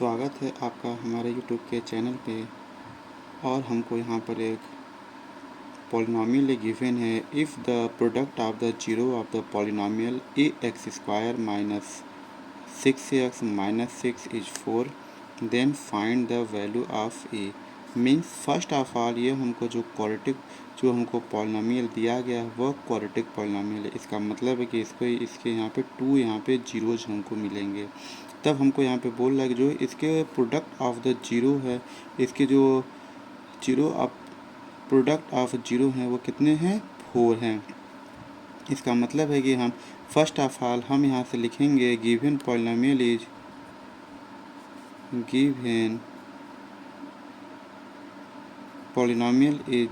स्वागत है आपका हमारे यूट्यूब के चैनल पे। और हमको यहाँ पर एक पॉलिनॉमियल गिवन है। If the product of the zero of the polynomial a x square minus 6x minus 6 is 4 then find the value of a. Means first of all ये हमको जो हमको पॉलिनॉमियल दिया गया है वह क्वाड्रेटिक पॉलिनॉमियल है। इसका मतलब है कि इसके यहाँ पे 2 यहाँ पे जीरोज हमको मिलेंगे। तब हमको यहाँ पे बोल रहा है कि जो इसके प्रोडक्ट ऑफ द जीरो है, इसके जो zero of product of zero हैं वो कितने हैं, 4 हैं। इसका मतलब है कि हम फर्स्ट ऑफ ऑल हम यहाँ से लिखेंगे given polynomial is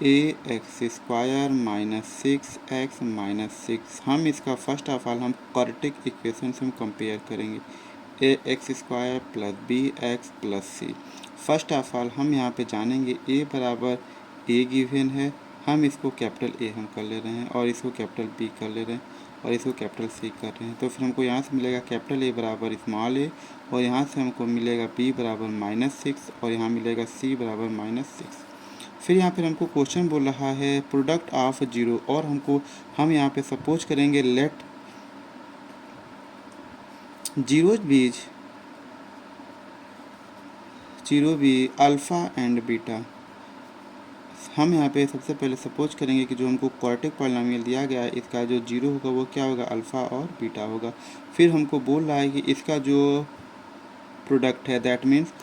A x square minus 6x minus 6। हम इसका फर्स्ट ऑफ ऑल हम क्वाड्रेटिक इक्वेशन से हम कंपेयर करेंगे A x square plus B X plus C. First of all हम यहाँ पे जानेंगे ए बराबर ए गिवन है, हम इसको कैपिटल ए हम कर ले रहे हैं और इसको कैपिटल बी कर ले रहे हैं और इसको कैपिटल सी कर रहे हैं। तो फिर हमको यहाँ से मिलेगा कैपिटल ए बराबर स्मॉल ए और यहाँ से हमको मिलेगा बी बराबर -6 और यहाँ मिलेगा सी बराबर -6। फिर यहाँ पर हमको क्वेश्चन बोल रहा है प्रोडक्ट ऑफ जीरो और हम यहाँ पे सपोज करेंगे लेट जीरो भी अल्फ़ा एंड बीटा। हम यहाँ पे सबसे पहले सपोज करेंगे कि जो हमको क्वाड्रेटिक पॉलिनॉमियल दिया गया है इसका जो जीरो होगा वो क्या होगा, अल्फ़ा और बीटा होगा। फिर हमको बोल रहा है कि इसका जो प्रोडक्ट है that means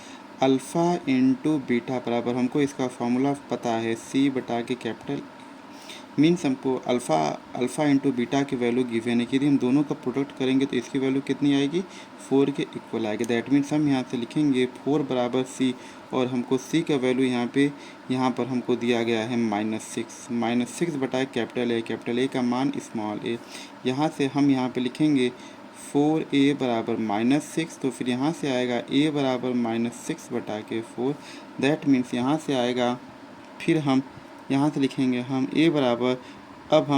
alpha into beta बराबर, हमको इसका फॉर्मूला पता है सी बटा के कैपिटल मीन्स हमको अल्फ़ा इंटू बीटा की वैल्यू गिवन है कि यदि हम दोनों का प्रोडक्ट करेंगे तो इसकी वैल्यू कितनी आएगी, 4 के इक्वल आएगी। दैट मीन्स हम यहाँ से लिखेंगे 4 बराबर सी और हमको सी का वैल्यू यहाँ पर हमको दिया गया है -6 बटा कैपिटल ए का मान स्मॉल ए। यहाँ से हम यहाँ पे लिखेंगे 4a बराबर -6, तो फिर यहाँ से आएगा a बराबर -6 बटा के 4। दैट मीन्स यहाँ से आएगा, फिर हम यहाँ से लिखेंगे हम a बराबर, अब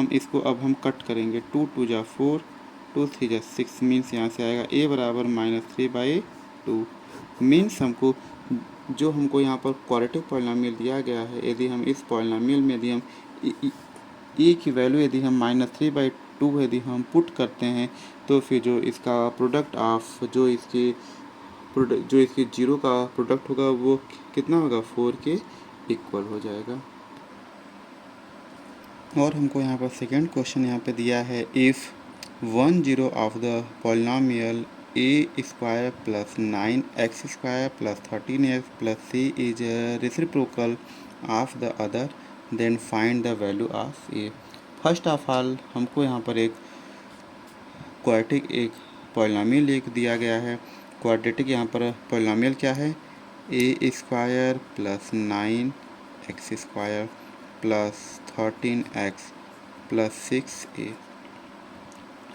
हम कट करेंगे 2 2 जा 4 2 3 जा 6 मीन्स यहाँ से आएगा a बराबर -3/2। मीन्स हमको यहाँ पर क्वाड्रेटिक पॉलिनॉमियल दिया गया है, यदि हम इस पॉलिनॉमियल में यदि हम e की वैल्यू यदि हम -3/2 यदि हम पुट करते हैं तो फिर जो इसका प्रोडक्ट ऑफ जो इसके जीरो का प्रोडक्ट होगा वो कितना होगा, 4 के इक्वल हो जाएगा। और हमको यहाँ पर सेकेंड क्वेश्चन यहाँ पे दिया है if 1 zero of the polynomial a square plus 9x square plus 13x plus c is reciprocal of the other then find the value of a. First of all हमको यहाँ पर एक क्वाड्रेटिक एक polynomial एक दिया गया है। क्वाड्रेटिक यहाँ पर पॉलिनॉमियल क्या है, A square plus 9x square plus 13x plus 6a,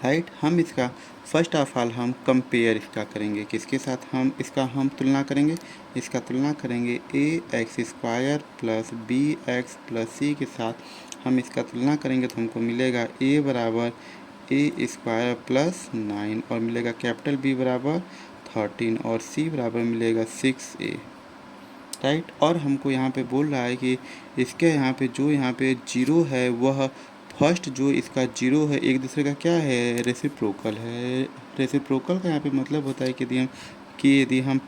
right. हम इसका फर्स्ट ऑफ ऑल हम कंपेयर इसका करेंगे किसके साथ, हम तुलना करेंगे, इसका तुलना करेंगे A x square plus B X plus C के साथ हम इसका तुलना करेंगे तो हमको मिलेगा ए बराबर ए स्क्वायर प्लस 9 और मिलेगा कैपिटल बी बराबर 13 और सी बराबर मिलेगा 6a, राइट। और हमको यहाँ पे बोल रहा है कि इसके यहाँ पे जीरो है वह फर्स्ट जो इसका जीरो है एक दूसरे का क्या है, रेसिप्रोकल है। रेसिप्रोकल का यहाँ पे मतलब होता है कि यदि हम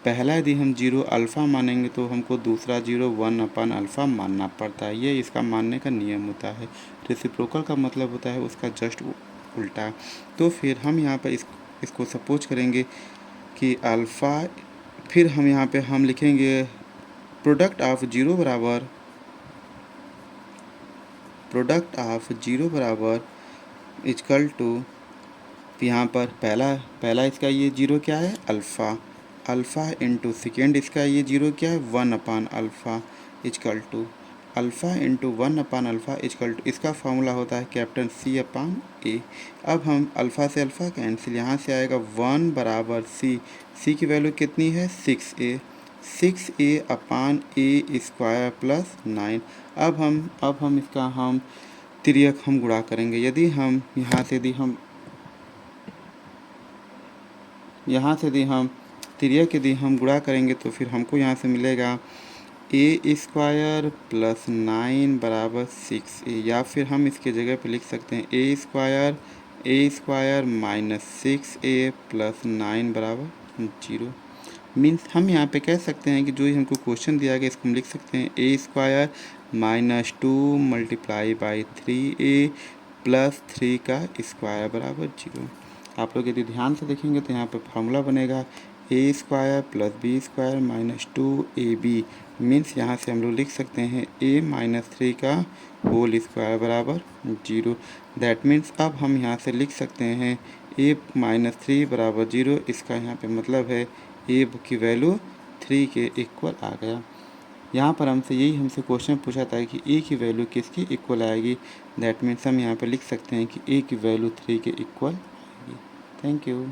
पहला जीरो अल्फ़ा मानेंगे तो हमको दूसरा जीरो 1/अल्फ़ा मानना पड़ता है। ये इसका मानने का नियम होता है। रेसिप्रोकल का मतलब होता है उसका जस्ट उल्टा। तो फिर हम यहाँ पर इसको सपोज करेंगे कि अल्फ़ा, फिर हम यहाँ पे हम लिखेंगे प्रोडक्ट ऑफ जीरो बराबर इक्वल टू, यहाँ पर पहला इसका ये जीरो क्या है, अल्फ़ा इंटू सेकेंड इसका ये जीरो क्या है, 1/अल्फ़ा इक्वल टू अल्फ़ा इंटू 1/अल्फ़ा इक्वल टू, इसका फॉर्मूला होता है कैपिटल C/A। अब हम अल्फ़ा से अल्फ़ा कैंसिल, यहाँ से आएगा 1 बराबर सी की वैल्यू कितनी है, 6a स्क्वायर प्लस 9। अब हम इसका तिर्यक हम गुणा करेंगे। यदि हम यहाँ से यहाँ से यदि हम तिर्यक यदि हम गुणा करेंगे तो फिर हमको यहाँ से मिलेगा ए स्क्वायर प्लस 9 बराबर 6a, या फिर हम इसके जगह पे लिख सकते हैं A square minus 6a plus 9 बराबर 0। मीन्स हम यहाँ पे कह सकते हैं कि जो हमको क्वेश्चन दिया गया इसको हम लिख सकते हैं A square minus 2 multiply by 3a plus 3 का स्क्वायर बराबर 0। आप लोग यदि ध्यान से देखेंगे तो यहाँ पे फार्मूला बनेगा A square plus B square minus 2ab, means यहाँ से हम लोग लिख सकते हैं a माइनस 3 का होल स्क्वायर बराबर 0। दैट मीन्स अब हम यहाँ से लिख सकते हैं a माइनस 3 बराबर 0। इसका यहाँ पे मतलब है a की वैल्यू 3 के इक्वल आ गया। यहाँ पर हमसे क्वेश्चन पूछा था कि a की वैल्यू किसकी इक्वल आएगी। दैट मीन्स हम यहाँ पे लिख सकते हैं कि a की वैल्यू 3 के इक्वल आएगी। Thank you.